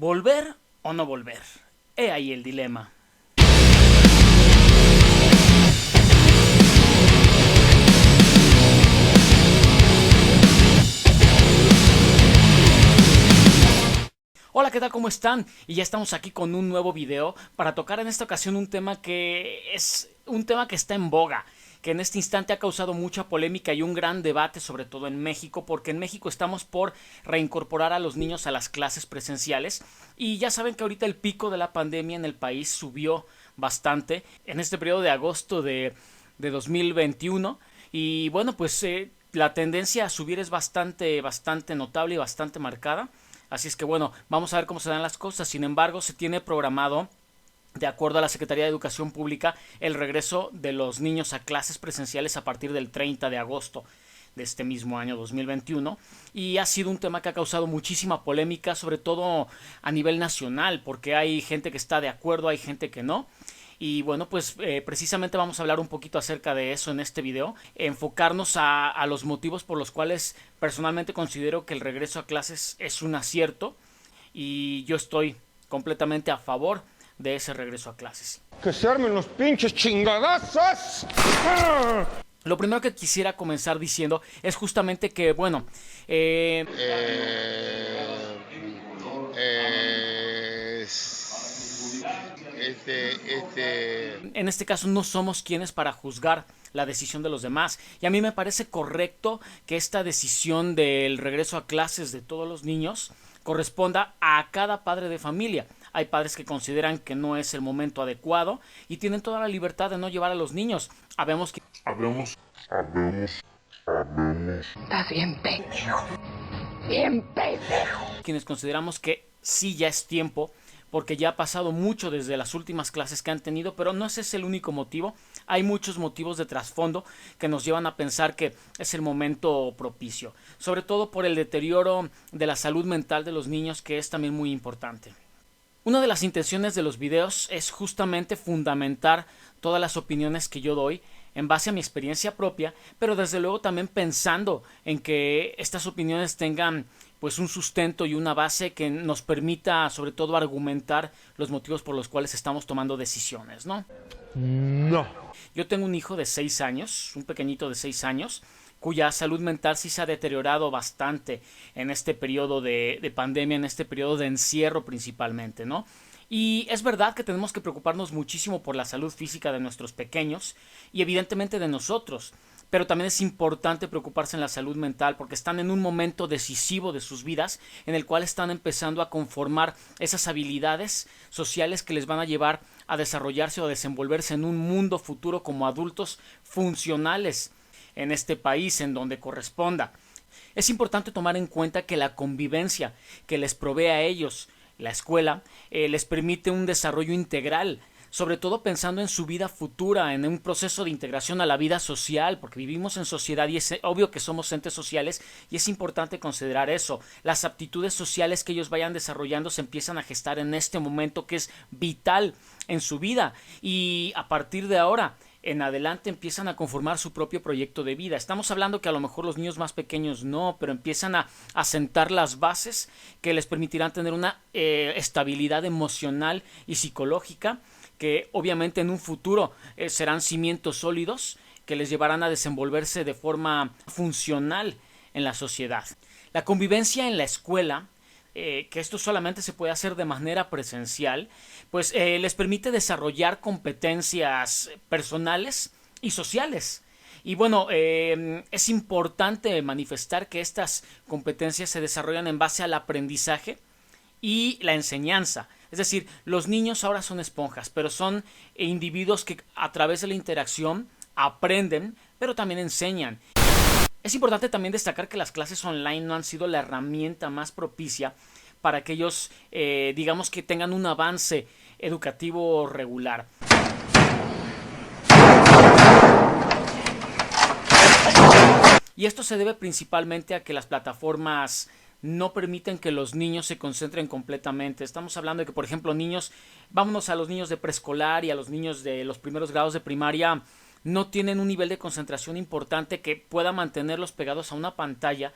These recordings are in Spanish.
¿Volver o no volver? He ahí el dilema. Hola, ¿qué tal? ¿Cómo están? Y ya estamos aquí con un nuevo video para tocar en esta ocasión un tema que es un tema que está en boga, que en este instante ha causado mucha polémica y un gran debate, sobre todo en México, porque en México estamos por reincorporar a los niños a las clases presenciales y ya saben que ahorita el pico de la pandemia en el país subió bastante en este periodo de agosto de 2021 y bueno, pues la tendencia a subir es bastante notable y bastante marcada. Así es que bueno, vamos a ver cómo se dan las cosas. Sin embargo, se tiene programado, de acuerdo a la Secretaría de Educación Pública, el regreso de los niños a clases presenciales a partir del 30 de agosto de este mismo año 2021 y ha sido un tema que ha causado muchísima polémica, sobre todo a nivel nacional, porque hay gente que está de acuerdo, hay gente que no. Y bueno, pues precisamente vamos a hablar un poquito acerca de eso en este video, enfocarnos a los motivos por los cuales personalmente considero que el regreso a clases es un acierto y yo estoy completamente a favor de ese regreso a clases. ¡Que se armen los pinches chingadazos! Lo primero que quisiera comenzar diciendo es justamente que, bueno, en este caso no somos quienes para juzgar la decisión de los demás. Y a mí me parece correcto que esta decisión del regreso a clases de todos los niños corresponda a cada padre de familia. Hay padres que consideran que no es el momento adecuado y tienen toda la libertad de no llevar a los niños. Habemos Estás bien pendejo. Bien pendejo. quienes consideramos que sí ya es tiempo, porque ya ha pasado mucho desde las últimas clases que han tenido, pero no ese es el único motivo. Hay muchos motivos de trasfondo que nos llevan a pensar que es el momento propicio, sobre todo por el deterioro de la salud mental de los niños, que es también muy importante. Una de las intenciones de los videos es justamente fundamentar todas las opiniones que yo doy en base a mi experiencia propia, pero desde luego también pensando en que estas opiniones tengan pues un sustento y una base que nos permita sobre todo argumentar los motivos por los cuales estamos tomando decisiones, ¿no? No. Yo tengo un hijo de 6 años, un pequeñito de 6 años, cuya salud mental sí se ha deteriorado bastante en este periodo de pandemia, en este periodo de encierro principalmente, ¿no? Y es verdad que tenemos que preocuparnos muchísimo por la salud física de nuestros pequeños y evidentemente de nosotros, pero también es importante preocuparse en la salud mental porque están en un momento decisivo de sus vidas en el cual están empezando a conformar esas habilidades sociales que les van a llevar a desarrollarse o a desenvolverse en un mundo futuro como adultos funcionales en este país en donde corresponda. Es importante tomar en cuenta que la convivencia que les provee a ellos la escuela les permite un desarrollo integral, sobre todo pensando en su vida futura, en un proceso de integración a la vida social, porque vivimos en sociedad y es obvio que somos entes sociales y es importante considerar eso. Las aptitudes sociales que ellos vayan desarrollando se empiezan a gestar en este momento que es vital en su vida y a partir de ahora en adelante empiezan a conformar su propio proyecto de vida. Estamos hablando que a lo mejor los niños más pequeños no, pero empiezan a sentar las bases que les permitirán tener una estabilidad emocional y psicológica que obviamente en un futuro serán cimientos sólidos que les llevarán a desenvolverse de forma funcional en la sociedad. La convivencia en la escuela, que esto solamente se puede hacer de manera presencial, pues les permite desarrollar competencias personales y sociales. Y bueno, es importante manifestar que estas competencias se desarrollan en base al aprendizaje y la enseñanza. Es decir, los niños ahora son esponjas, pero son individuos que a través de la interacción aprenden, pero también enseñan. Es importante también destacar que las clases online no han sido la herramienta más propicia para que ellos, digamos que tengan un avance educativo regular. Y esto se debe principalmente a que las plataformas no permiten que los niños se concentren completamente. Estamos hablando de que, por ejemplo, vámonos a los niños de preescolar y a los niños de los primeros grados de primaria, no tienen un nivel de concentración importante que pueda mantenerlos pegados a una pantalla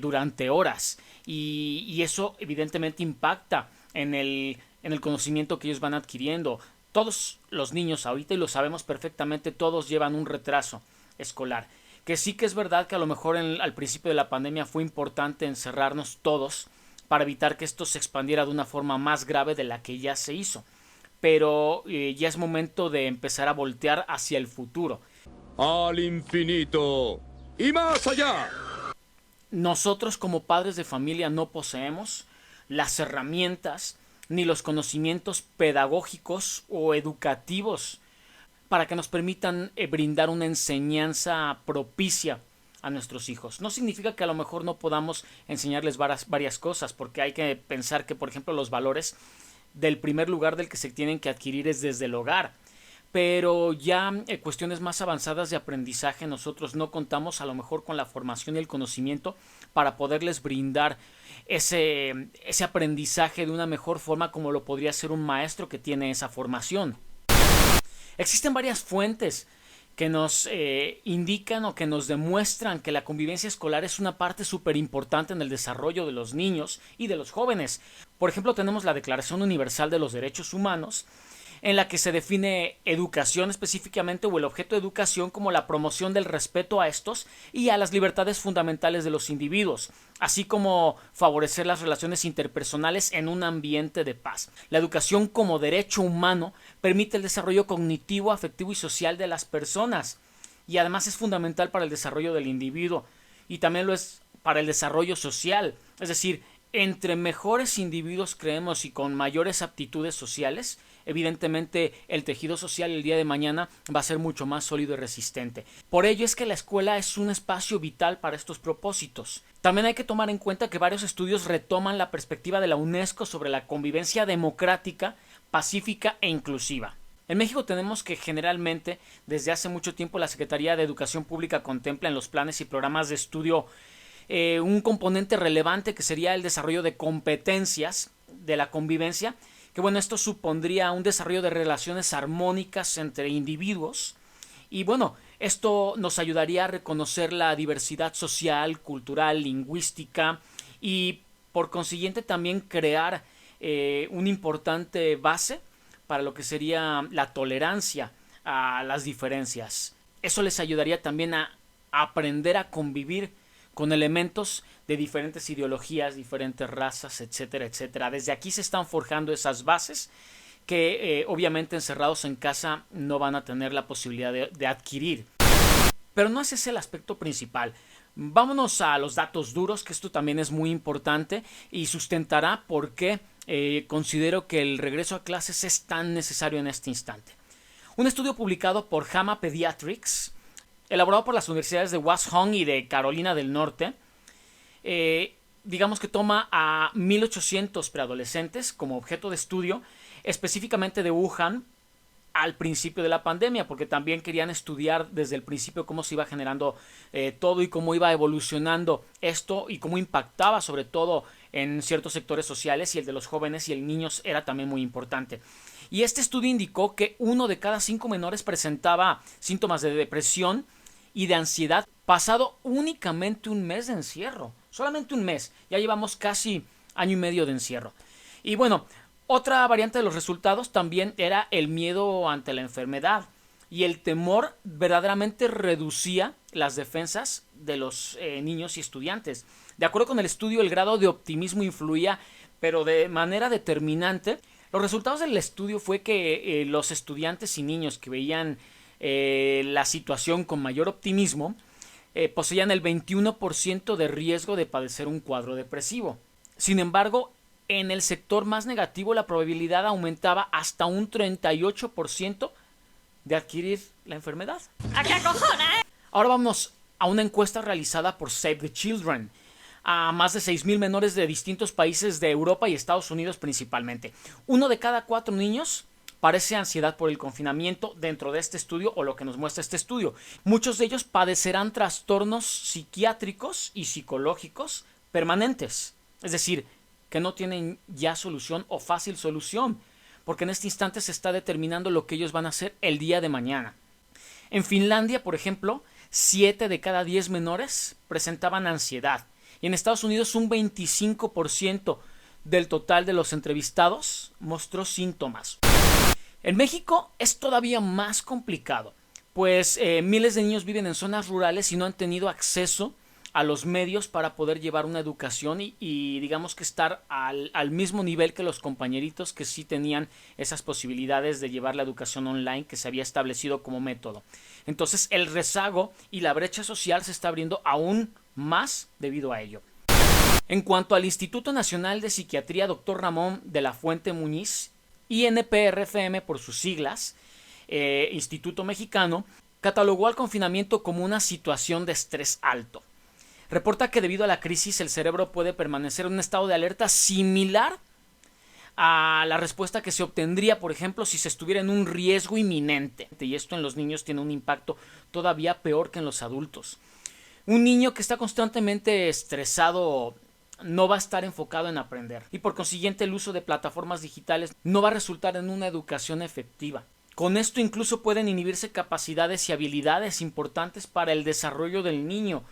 durante horas y eso evidentemente impacta en el conocimiento que ellos van adquiriendo. Todos los niños ahorita, y lo sabemos perfectamente, todos llevan un retraso escolar. Que sí que es verdad que a lo mejor al principio de la pandemia fue importante encerrarnos todos para evitar que esto se expandiera de una forma más grave de la que ya se hizo. Pero ya es momento de empezar a voltear hacia el futuro. Al infinito y más allá. Nosotros como padres de familia no poseemos las herramientas ni los conocimientos pedagógicos o educativos para que nos permitan brindar una enseñanza propicia a nuestros hijos. No significa que a lo mejor no podamos enseñarles varias cosas, porque hay que pensar que, por ejemplo, los valores del primer lugar del que se tienen que adquirir es desde el hogar. Pero ya en cuestiones más avanzadas de aprendizaje nosotros no contamos a lo mejor con la formación y el conocimiento para poderles brindar ese aprendizaje de una mejor forma como lo podría hacer un maestro que tiene esa formación. Existen varias fuentes que nos indican o que nos demuestran que la convivencia escolar es una parte súper importante en el desarrollo de los niños y de los jóvenes. Por ejemplo, tenemos la Declaración Universal de los Derechos Humanos, en la que se define educación específicamente, o el objeto de educación, como la promoción del respeto a estos y a las libertades fundamentales de los individuos, así como favorecer las relaciones interpersonales en un ambiente de paz. La educación como derecho humano permite el desarrollo cognitivo, afectivo y social de las personas, y además es fundamental para el desarrollo del individuo y también lo es para el desarrollo social. Es decir, entre mejores individuos creemos y con mayores aptitudes sociales, evidentemente el tejido social el día de mañana va a ser mucho más sólido y resistente. Por ello es que la escuela es un espacio vital para estos propósitos. También hay que tomar en cuenta que varios estudios retoman la perspectiva de la UNESCO sobre la convivencia democrática, pacífica e inclusiva. En México tenemos que generalmente, desde hace mucho tiempo, la Secretaría de Educación Pública contempla en los planes y programas de estudio un componente relevante que sería el desarrollo de competencias de la convivencia, que bueno, esto supondría un desarrollo de relaciones armónicas entre individuos y bueno, esto nos ayudaría a reconocer la diversidad social, cultural, lingüística y por consiguiente también crear una importante base para lo que sería la tolerancia a las diferencias. Eso les ayudaría también a aprender a convivir con elementos de diferentes ideologías, diferentes razas, etcétera, etcétera. Desde aquí se están forjando esas bases que obviamente encerrados en casa no van a tener la posibilidad de adquirir. Pero no ese es el aspecto principal. Vámonos a los datos duros, que esto también es muy importante y sustentará por qué considero que el regreso a clases es tan necesario en este instante. Un estudio publicado por JAMA Pediatrics, elaborado por las universidades de Washington y de Carolina del Norte, digamos que toma a 1.800 preadolescentes como objeto de estudio, específicamente de Wuhan, al principio de la pandemia, porque también querían estudiar desde el principio cómo se iba generando todo y cómo iba evolucionando esto y cómo impactaba sobre todo en ciertos sectores sociales, y el de los jóvenes y el niños era también muy importante. Y este estudio indicó que 1 de cada 5 menores presentaba síntomas de depresión y de ansiedad pasado únicamente un mes de encierro. Solamente un mes. Ya llevamos casi año y medio de encierro. Y bueno, otra variante de los resultados también era el miedo ante la enfermedad. Y el temor verdaderamente reducía las defensas de los niños y estudiantes. De acuerdo con el estudio, el grado de optimismo influía, pero de manera determinante. Los resultados del estudio fue que los estudiantes y niños que veían la situación con mayor optimismo poseían el 21% de riesgo de padecer un cuadro depresivo. Sin embargo, en el sector más negativo la probabilidad aumentaba hasta un 38% de adquirir la enfermedad. ¿A qué cojones? Ahora vamos a una encuesta realizada por Save the Children a más de 6,000 menores de distintos países de Europa y Estados Unidos principalmente. 1 de cada 4 niños padece ansiedad por el confinamiento dentro de este estudio, o lo que nos muestra este estudio. Muchos de ellos padecerán trastornos psiquiátricos y psicológicos permanentes, es decir, que no tienen ya solución o fácil solución, porque en este instante se está determinando lo que ellos van a hacer el día de mañana. En Finlandia, por ejemplo, 7 de cada 10 menores presentaban ansiedad, y en Estados Unidos un 25% del total de los entrevistados mostró síntomas. En México es todavía más complicado, pues miles de niños viven en zonas rurales y no han tenido acceso a los medios para poder llevar una educación y digamos que estar al mismo nivel que los compañeritos que sí tenían esas posibilidades de llevar la educación online que se había establecido como método. Entonces el rezago y la brecha social se está abriendo aún más debido a ello. En cuanto al Instituto Nacional de Psiquiatría, Dr. Ramón de la Fuente Muñiz, INPRFM por sus siglas, Instituto Mexicano, catalogó al confinamiento como una situación de estrés alto. Reporta que debido a la crisis el cerebro puede permanecer en un estado de alerta similar a la respuesta que se obtendría, por ejemplo, si se estuviera en un riesgo inminente. Y esto en los niños tiene un impacto todavía peor que en los adultos. Un niño que está constantemente estresado no va a estar enfocado en aprender y por consiguiente el uso de plataformas digitales no va a resultar en una educación efectiva. Con esto incluso pueden inhibirse capacidades y habilidades importantes para el desarrollo del niño.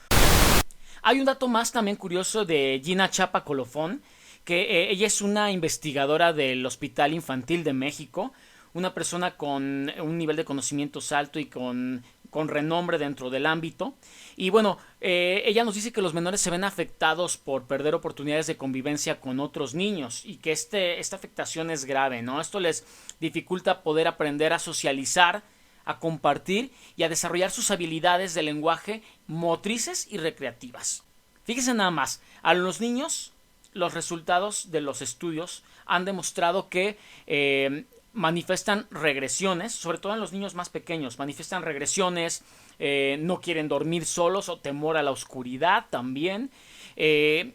Hay un dato más también curioso de Gina Chapa Colofón, que ella es una investigadora del Hospital Infantil de México, una persona con un nivel de conocimientos alto y con renombre dentro del ámbito. Y bueno, ella nos dice que los menores se ven afectados por perder oportunidades de convivencia con otros niños y que esta afectación es grave, ¿no? Esto les dificulta poder aprender a socializar, a compartir y a desarrollar sus habilidades de lenguaje motrices y recreativas. Fíjense nada más, a los niños los resultados de los estudios han demostrado que manifiestan regresiones, sobre todo en los niños más pequeños, manifiestan regresiones, no quieren dormir solos o temor a la oscuridad también,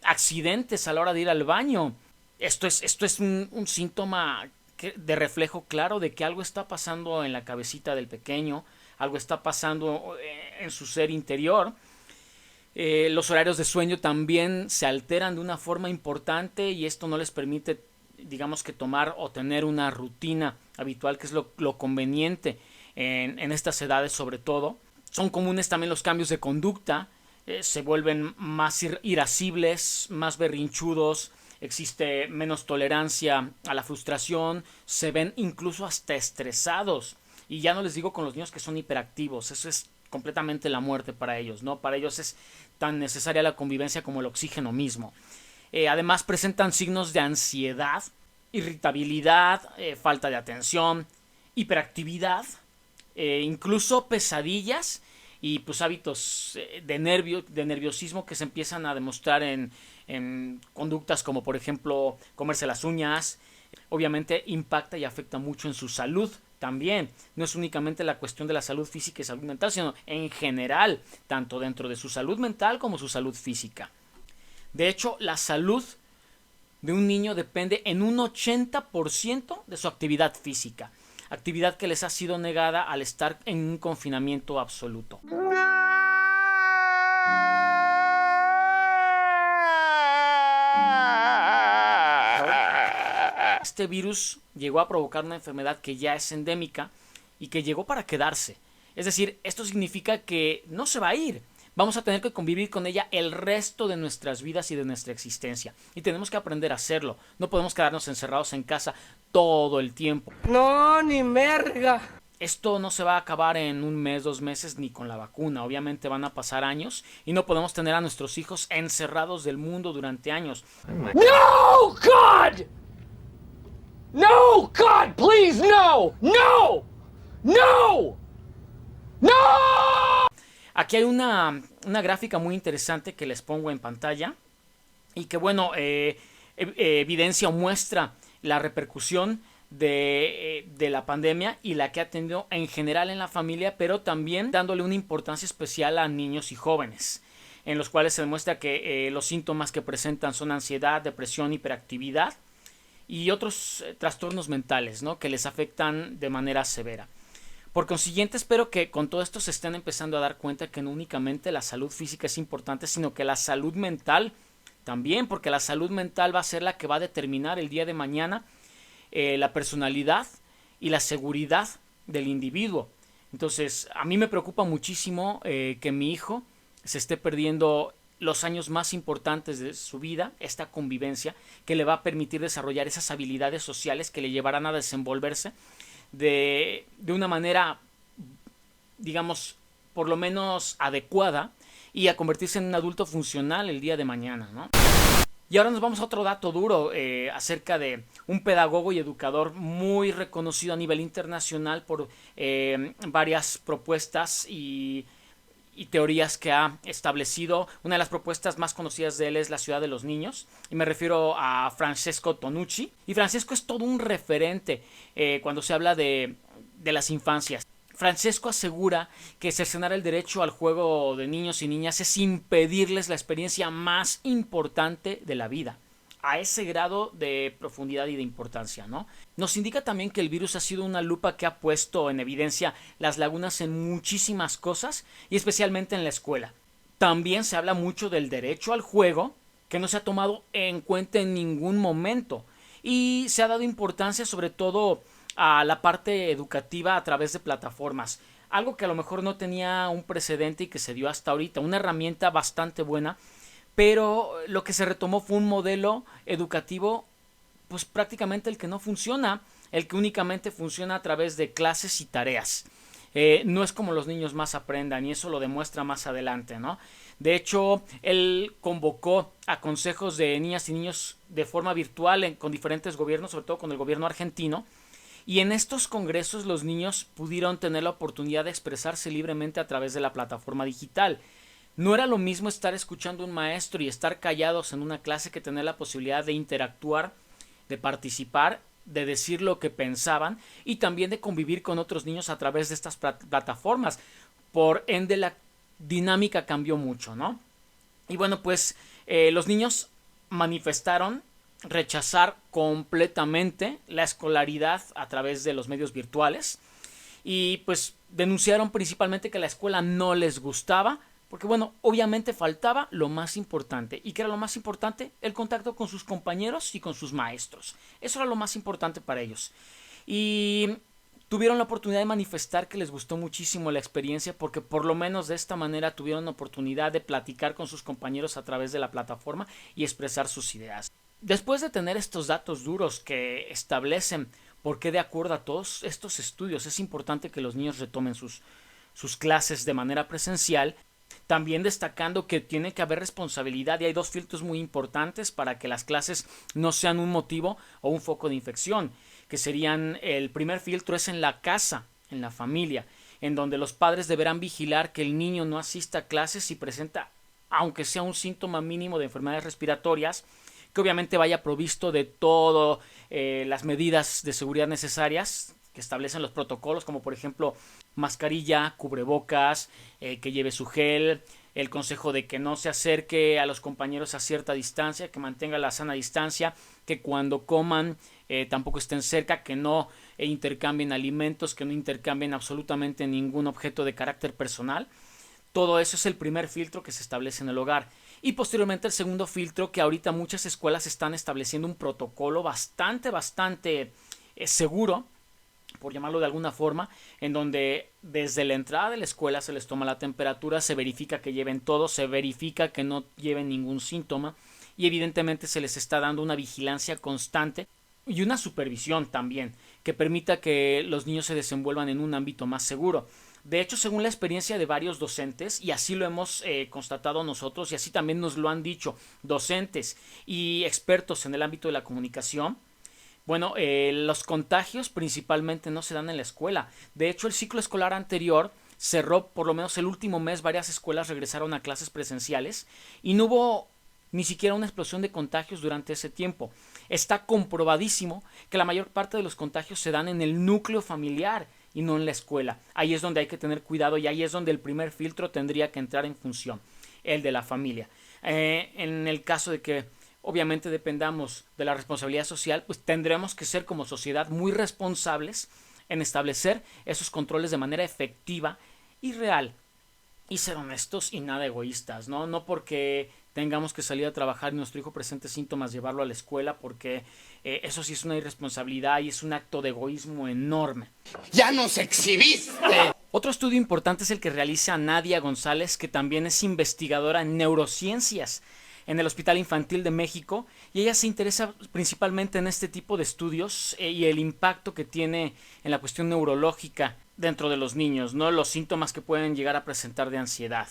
accidentes a la hora de ir al baño. Esto es un síntoma de reflejo claro de que algo está pasando en la cabecita del pequeño, algo está pasando en su ser interior. Los horarios de sueño también se alteran de una forma importante y esto no les permite, digamos que tomar o tener una rutina habitual, que es lo conveniente en estas edades sobre todo. Son comunes también los cambios de conducta, se vuelven más irascibles, más berrinchudos, existe menos tolerancia a la frustración, se ven incluso hasta estresados. Y ya no les digo con los niños que son hiperactivos, eso es completamente la muerte para ellos, ¿no? Para ellos es tan necesaria la convivencia como el oxígeno mismo. Además presentan signos de ansiedad, irritabilidad, falta de atención, hiperactividad, incluso pesadillas y pues hábitos de nerviosismo que se empiezan a demostrar en conductas como por ejemplo comerse las uñas. Obviamente impacta y afecta mucho en su salud también. No es únicamente la cuestión de la salud física y salud mental, sino en general, tanto dentro de su salud mental como su salud física. De hecho, la salud de un niño depende en un 80% de su actividad física, actividad que les ha sido negada al estar en un confinamiento absoluto. Este virus llegó a provocar una enfermedad que ya es endémica y que llegó para quedarse. Es decir, esto significa que no se va a ir. Vamos a tener que convivir con ella el resto de nuestras vidas y de nuestra existencia. Y tenemos que aprender a hacerlo. No podemos quedarnos encerrados en casa todo el tiempo. No, ni merga. Esto no se va a acabar en un mes, 2 meses, ni con la vacuna. Obviamente van a pasar años y no podemos tener a nuestros hijos encerrados del mundo durante años. No, God! No, God, please, no! No! No! ¡No! Aquí hay una gráfica muy interesante que les pongo en pantalla y que bueno, evidencia o muestra la repercusión de la pandemia y la que ha tenido en general en la familia, pero también dándole una importancia especial a niños y jóvenes, en los cuales se demuestra que los síntomas que presentan son ansiedad, depresión, hiperactividad y otros trastornos mentales, ¿no?, que les afectan de manera severa. Por consiguiente, espero que con todo esto se estén empezando a dar cuenta que no únicamente la salud física es importante, sino que la salud mental también, porque la salud mental va a ser la que va a determinar el día de mañana la personalidad y la seguridad del individuo. Entonces, a mí me preocupa muchísimo que mi hijo se esté perdiendo los años más importantes de su vida, esta convivencia que le va a permitir desarrollar esas habilidades sociales que le llevarán a desenvolverse de una manera, digamos, por lo menos adecuada y a convertirse en un adulto funcional el día de mañana, ¿no? Y ahora nos vamos a otro dato duro acerca de un pedagogo y educador muy reconocido a nivel internacional por varias propuestas y teorías que ha establecido. Una de las propuestas más conocidas de él es la ciudad de los niños, y me refiero a Francesco Tonucci. Y Francesco es todo un referente cuando se habla de las infancias. Francesco asegura que cercenar el derecho al juego de niños y niñas es impedirles la experiencia más importante de la vida. A ese grado de profundidad y de importancia, ¿no? Nos indica también que el virus ha sido una lupa que ha puesto en evidencia las lagunas en muchísimas cosas y especialmente en la escuela. También se habla mucho del derecho al juego, que no se ha tomado en cuenta en ningún momento, y se ha dado importancia sobre todo a la parte educativa a través de plataformas, algo que a lo mejor no tenía un precedente y que se dio hasta ahorita, una herramienta bastante buena, pero lo que se retomó fue un modelo educativo pues prácticamente el que no funciona, el que únicamente funciona a través de clases y tareas. No es como los niños más aprendan, y eso lo demuestra más adelante, ¿no? De hecho, él convocó a consejos de niñas y niños de forma virtual con diferentes gobiernos, sobre todo con el gobierno argentino, y en estos congresos los niños pudieron tener la oportunidad de expresarse libremente a través de la plataforma digital. No era lo mismo estar escuchando a un maestro y estar callados en una clase que tener la posibilidad de interactuar, de participar, de decir lo que pensaban y también de convivir con otros niños a través de estas plataformas. Por ende, la dinámica cambió mucho, ¿no? Y bueno, pues los niños manifestaron rechazar completamente la escolaridad a través de los medios virtuales y pues denunciaron principalmente que la escuela no les gustaba porque bueno, obviamente faltaba lo más importante. ¿Y qué era lo más importante? El contacto con sus compañeros y con sus maestros. Eso era lo más importante para ellos. Y tuvieron la oportunidad de manifestar que les gustó muchísimo la experiencia porque por lo menos de esta manera tuvieron la oportunidad de platicar con sus compañeros a través de la plataforma y expresar sus ideas. Después de tener estos datos duros que establecen por qué de acuerdo a todos estos estudios es importante que los niños retomen sus clases de manera presencial, también destacando que tiene que haber responsabilidad y hay dos filtros muy importantes para que las clases no sean un motivo o un foco de infección, que serían el primer filtro es en la casa, en la familia, en donde los padres deberán vigilar que el niño no asista a clases si presenta, aunque sea un síntoma mínimo de enfermedades respiratorias, que obviamente vaya provisto de todas las medidas de seguridad necesarias que establecen los protocolos, como por ejemplo mascarilla, cubrebocas, que lleve su gel, el consejo de que no se acerque a los compañeros a cierta distancia, que mantenga la sana distancia, que cuando coman tampoco estén cerca, que no intercambien alimentos, que no intercambien absolutamente ningún objeto de carácter personal. Todo eso es el primer filtro que se establece en el hogar. Y posteriormente el segundo filtro, que ahorita muchas escuelas están estableciendo un protocolo bastante seguro, por llamarlo de alguna forma, en donde desde la entrada de la escuela se les toma la temperatura, se verifica que lleven todo, se verifica que no lleven ningún síntoma y evidentemente se les está dando una vigilancia constante y una supervisión también que permita que los niños se desenvuelvan en un ámbito más seguro. De hecho, según la experiencia de varios docentes, y así lo hemos constatado nosotros, y así también nos lo han dicho docentes y expertos en el ámbito de la comunicación, bueno, los contagios principalmente no se dan en la escuela. De hecho, el ciclo escolar anterior cerró, por lo menos el último mes, varias escuelas regresaron a clases presenciales y no hubo ni siquiera una explosión de contagios durante ese tiempo. Está comprobadísimo que la mayor parte de los contagios se dan en el núcleo familiar y no en la escuela. Ahí es donde hay que tener cuidado y ahí es donde el primer filtro tendría que entrar en función, el de la familia. En el caso de que obviamente dependamos de la responsabilidad social, pues tendremos que ser como sociedad muy responsables en establecer esos controles de manera efectiva y real y ser honestos y nada egoístas, ¿no? No porque tengamos que salir a trabajar y nuestro hijo presente síntomas llevarlo a la escuela, porque eso sí es una irresponsabilidad y es un acto de egoísmo enorme. ¡Ya nos exhibiste! Otro estudio importante es el que realiza Nadia González, que también es investigadora en neurociencias en el Hospital Infantil de México, y ella se interesa principalmente en este tipo de estudios y el impacto que tiene en la cuestión neurológica dentro de los niños, ¿no? Los síntomas que pueden llegar a presentar de ansiedad.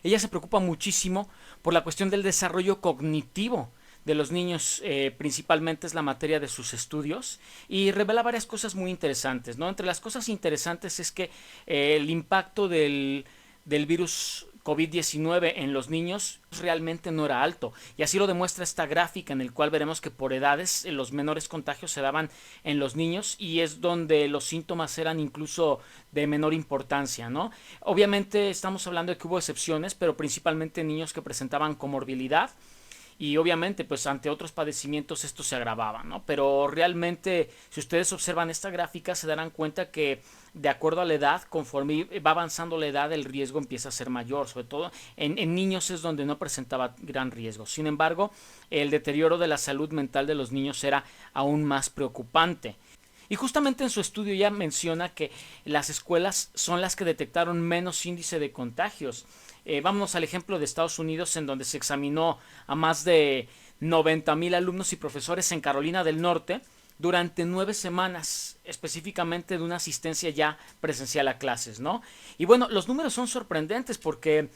Ella se preocupa muchísimo por la cuestión del desarrollo cognitivo de los niños, principalmente es la materia de sus estudios, y revela varias cosas muy interesantes, ¿no? Entre las cosas interesantes es que el impacto del virus COVID-19 en los niños realmente no era alto, y así lo demuestra esta gráfica en el cual veremos que por edades los menores contagios se daban en los niños, y es donde los síntomas eran incluso de menor importancia, ¿no? Obviamente estamos hablando de que hubo excepciones, pero principalmente niños que presentaban comorbilidad, y obviamente pues ante otros padecimientos esto se agravaba, ¿no? Pero realmente, si ustedes observan esta gráfica, se darán cuenta que de acuerdo a la edad, conforme va avanzando la edad, el riesgo empieza a ser mayor, sobre todo en niños es donde no presentaba gran riesgo. Sin embargo, el deterioro de la salud mental de los niños era aún más preocupante. Y justamente en su estudio ya menciona que las escuelas son las que detectaron menos índice de contagios. Vámonos al ejemplo de Estados Unidos, en donde se examinó a más de 90,000 alumnos y profesores en Carolina del Norte durante 9 semanas, específicamente de una asistencia ya presencial a clases, ¿no? Y bueno, los números son sorprendentes porque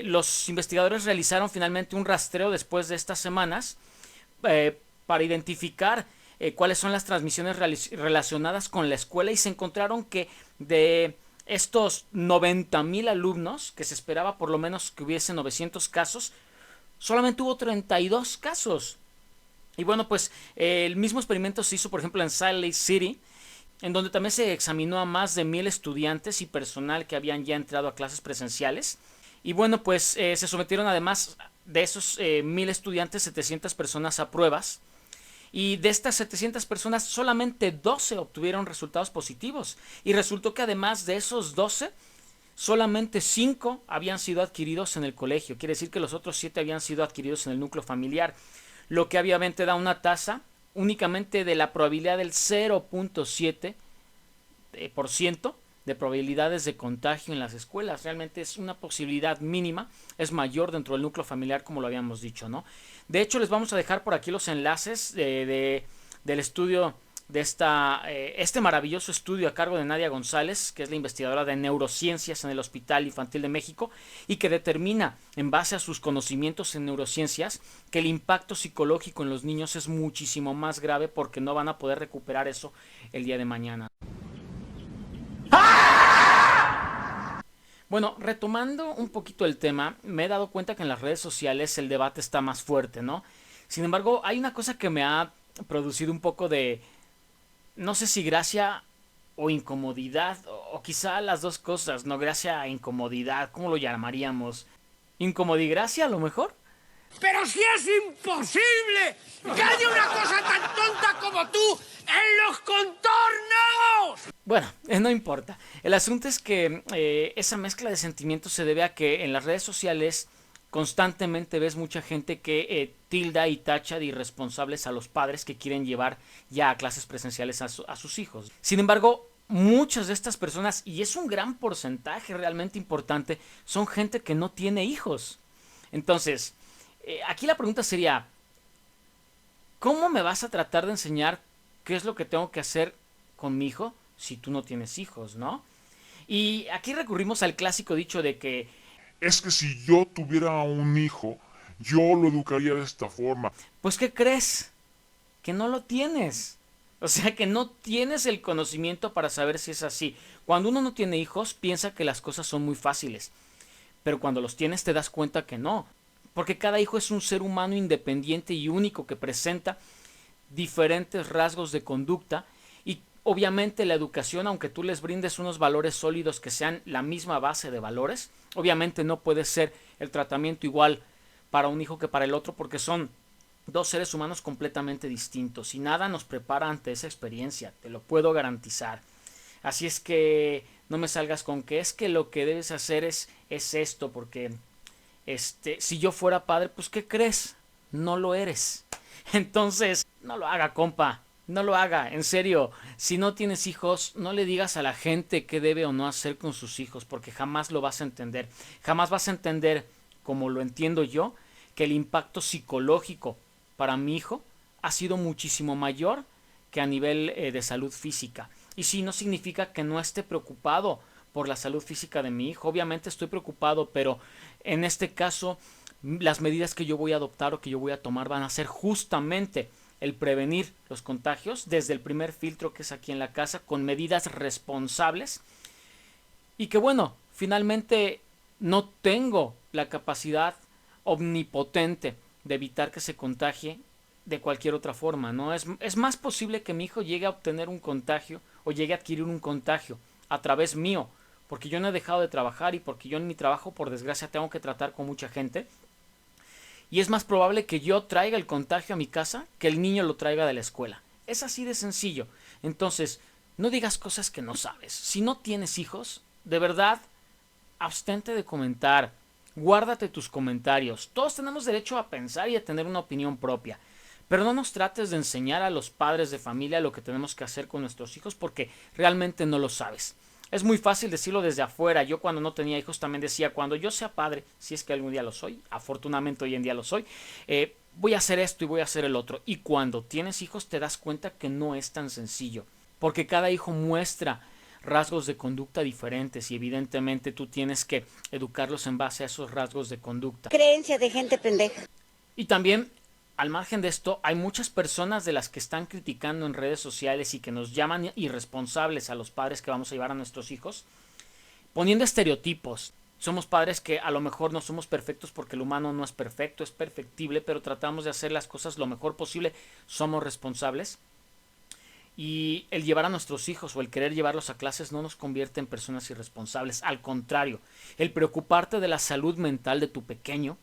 los investigadores realizaron finalmente un rastreo después de estas semanas para identificar cuáles son las transmisiones relacionadas con la escuela, y se encontraron que de estos 90,000 alumnos, que se esperaba por lo menos que hubiese 900 casos, solamente hubo 32 casos. Y bueno, pues el mismo experimento se hizo, por ejemplo, en Salt Lake City, en donde también se examinó a más de 1,000 estudiantes y personal que habían ya entrado a clases presenciales. Y bueno, pues se sometieron además de esos 1,000 estudiantes, 700 personas a pruebas. Y de estas 700 personas, solamente 12 obtuvieron resultados positivos. Y resultó que además de esos 12, solamente 5 habían sido adquiridos en el colegio. Quiere decir que los otros 7 habían sido adquiridos en el núcleo familiar. Lo que obviamente da una tasa únicamente de la probabilidad del 0.7% de probabilidades de contagio en las escuelas. Realmente es una posibilidad mínima, es mayor dentro del núcleo familiar, como lo habíamos dicho, ¿no? De hecho, les vamos a dejar por aquí los enlaces del estudio de este maravilloso estudio a cargo de Nadia González, que es la investigadora de neurociencias en el Hospital Infantil de México, y que determina, en base a sus conocimientos en neurociencias, que el impacto psicológico en los niños es muchísimo más grave porque no van a poder recuperar eso el día de mañana. Bueno, retomando un poquito el tema, me he dado cuenta que en las redes sociales el debate está más fuerte, ¿no? Sin embargo, hay una cosa que me ha producido un poco de, no sé si gracia o incomodidad, o quizá las dos cosas, ¿no? Gracia e incomodidad, ¿cómo lo llamaríamos? ¿Incomodigracia a lo mejor? ¡Pero si es imposible que haya una cosa tan tonta como tú en los contornos! Bueno, no importa. El asunto es que esa mezcla de sentimientos se debe a que en las redes sociales constantemente ves mucha gente que tilda y tacha de irresponsables a los padres que quieren llevar ya a clases presenciales a sus hijos. Sin embargo, muchas de estas personas, y es un gran porcentaje realmente importante, son gente que no tiene hijos. Entonces, aquí la pregunta sería, ¿cómo me vas a tratar de enseñar qué es lo que tengo que hacer con mi hijo si tú no tienes hijos, ¿no? Y aquí recurrimos al clásico dicho de que es que si yo tuviera un hijo, yo lo educaría de esta forma. Pues, ¿qué crees? Que no lo tienes. O sea, que no tienes el conocimiento para saber si es así. Cuando uno no tiene hijos, piensa que las cosas son muy fáciles. Pero cuando los tienes te das cuenta que no. Porque cada hijo es un ser humano independiente y único que presenta diferentes rasgos de conducta. Y obviamente la educación, aunque tú les brindes unos valores sólidos que sean la misma base de valores, obviamente no puede ser el tratamiento igual para un hijo que para el otro, porque son dos seres humanos completamente distintos y nada nos prepara ante esa experiencia, te lo puedo garantizar. Así es que no me salgas con que es que lo que debes hacer es esto, porque si yo fuera padre, pues ¿qué crees? No lo eres. Entonces, no lo haga, compa. No lo haga, en serio. Si no tienes hijos, no le digas a la gente qué debe o no hacer con sus hijos, porque jamás lo vas a entender. Jamás vas a entender, como lo entiendo yo, que el impacto psicológico para mi hijo ha sido muchísimo mayor que a nivel de salud física. Y sí, no significa que no esté preocupado por la salud física de mi hijo. Obviamente estoy preocupado, pero en este caso las medidas que yo voy a adoptar o que yo voy a tomar van a ser justamente el prevenir los contagios desde el primer filtro, que es aquí en la casa, con medidas responsables. Y que bueno, finalmente no tengo la capacidad omnipotente de evitar que se contagie de cualquier otra forma, ¿no? Es más posible que mi hijo llegue a obtener un contagio o llegue a adquirir un contagio a través mío, porque yo no he dejado de trabajar y porque yo en mi trabajo, por desgracia, tengo que tratar con mucha gente. Y es más probable que yo traiga el contagio a mi casa que el niño lo traiga de la escuela. Es así de sencillo. Entonces, no digas cosas que no sabes. Si no tienes hijos, de verdad, abstente de comentar. Guárdate tus comentarios. Todos tenemos derecho a pensar y a tener una opinión propia. Pero no nos trates de enseñar a los padres de familia lo que tenemos que hacer con nuestros hijos, porque realmente no lo sabes. Es muy fácil decirlo desde afuera. Yo cuando no tenía hijos también decía, cuando yo sea padre, si es que algún día lo soy, afortunadamente hoy en día lo soy, voy a hacer esto y voy a hacer el otro. Y cuando tienes hijos te das cuenta que no es tan sencillo, porque cada hijo muestra rasgos de conducta diferentes y evidentemente tú tienes que educarlos en base a esos rasgos de conducta. Creencia de gente pendeja. Y también, al margen de esto, hay muchas personas de las que están criticando en redes sociales y que nos llaman irresponsables a los padres que vamos a llevar a nuestros hijos, poniendo estereotipos. Somos padres que a lo mejor no somos perfectos porque el humano no es perfecto, es perfectible, pero tratamos de hacer las cosas lo mejor posible, somos responsables. Y el llevar a nuestros hijos o el querer llevarlos a clases no nos convierte en personas irresponsables. Al contrario, el preocuparte de la salud mental de tu pequeño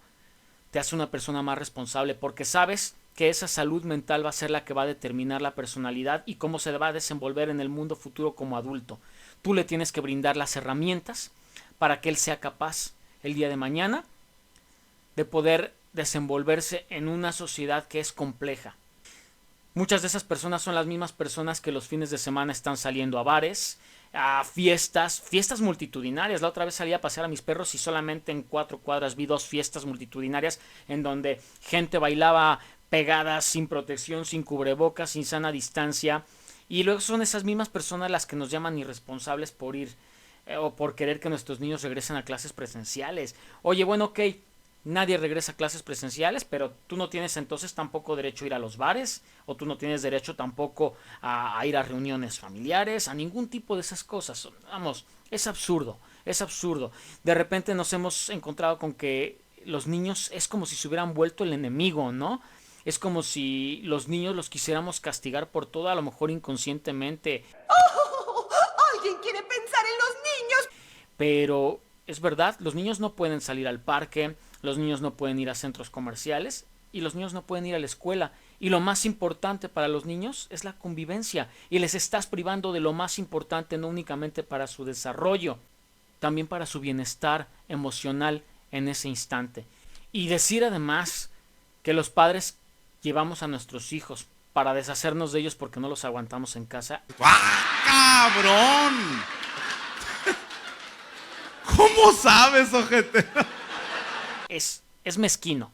te hace una persona más responsable, porque sabes que esa salud mental va a ser la que va a determinar la personalidad y cómo se va a desenvolver en el mundo futuro como adulto. Tú le tienes que brindar las herramientas para que él sea capaz el día de mañana de poder desenvolverse en una sociedad que es compleja. Muchas de esas personas son las mismas personas que los fines de semana están saliendo a bares, a fiestas multitudinarias. La otra vez salí a pasear a mis perros y solamente en 4 cuadras vi 2 fiestas multitudinarias en donde gente bailaba pegada, sin protección, sin cubrebocas, sin sana distancia. Y luego son esas mismas personas las que nos llaman irresponsables por ir o por querer que nuestros niños regresen a clases presenciales. Oye, bueno, ok, nadie regresa a clases presenciales, pero tú no tienes entonces tampoco derecho a ir a los bares, o tú no tienes derecho tampoco a ir a reuniones familiares, a ningún tipo de esas cosas. Vamos, es absurdo, es absurdo. De repente nos hemos encontrado con que los niños es como si se hubieran vuelto el enemigo, ¿no? Es como si los niños los quisiéramos castigar por todo, a lo mejor inconscientemente. ¡Oh! ¡Alguien quiere pensar en los niños! Pero es verdad, los niños no pueden salir al parque, los niños no pueden ir a centros comerciales y los niños no pueden ir a la escuela. Y lo más importante para los niños es la convivencia. Y les estás privando de lo más importante, no únicamente para su desarrollo, también para su bienestar emocional en ese instante. Y decir además que los padres llevamos a nuestros hijos para deshacernos de ellos porque no los aguantamos en casa. ¡Ah, cabrón! ¿Cómo sabes, ojete? Es mezquino.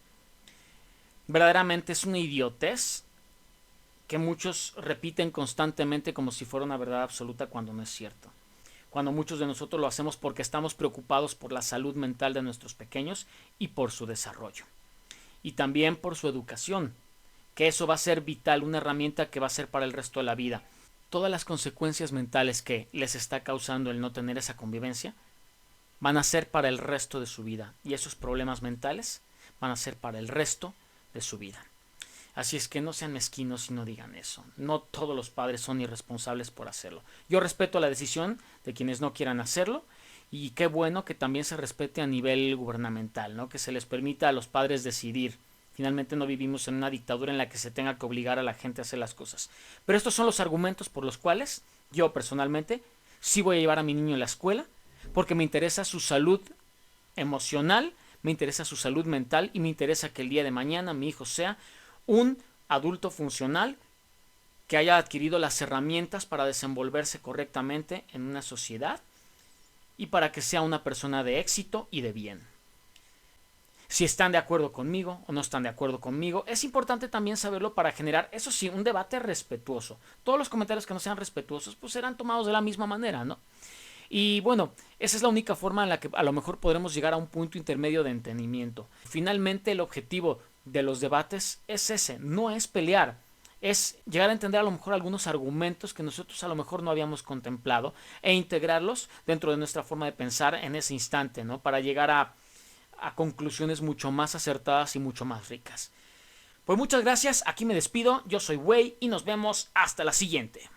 Verdaderamente es una idiotez que muchos repiten constantemente como si fuera una verdad absoluta cuando no es cierto. Cuando muchos de nosotros lo hacemos porque estamos preocupados por la salud mental de nuestros pequeños y por su desarrollo. Y también por su educación, que eso va a ser vital, una herramienta que va a ser para el resto de la vida. Todas las consecuencias mentales que les está causando el no tener esa convivencia van a ser para el resto de su vida, y esos problemas mentales van a ser para el resto de su vida. Así es que no sean mezquinos y no digan eso. No todos los padres son irresponsables por hacerlo. Yo respeto la decisión de quienes no quieran hacerlo, y qué bueno que también se respete a nivel gubernamental, ¿no? Que se les permita a los padres decidir. Finalmente no vivimos en una dictadura en la que se tenga que obligar a la gente a hacer las cosas. Pero estos son los argumentos por los cuales yo personalmente sí voy a llevar a mi niño a la escuela, porque me interesa su salud emocional, me interesa su salud mental y me interesa que el día de mañana mi hijo sea un adulto funcional que haya adquirido las herramientas para desenvolverse correctamente en una sociedad y para que sea una persona de éxito y de bien. Si están de acuerdo conmigo o no están de acuerdo conmigo, es importante también saberlo para generar, eso sí, un debate respetuoso. Todos los comentarios que no sean respetuosos pues serán tomados de la misma manera, ¿no? Y bueno, esa es la única forma en la que a lo mejor podremos llegar a un punto intermedio de entendimiento. Finalmente, el objetivo de los debates es ese, no es pelear, es llegar a entender a lo mejor algunos argumentos que nosotros a lo mejor no habíamos contemplado e integrarlos dentro de nuestra forma de pensar en ese instante, ¿no? Para llegar a conclusiones mucho más acertadas y mucho más ricas. Pues muchas gracias, aquí me despido, yo soy Wei y nos vemos hasta la siguiente.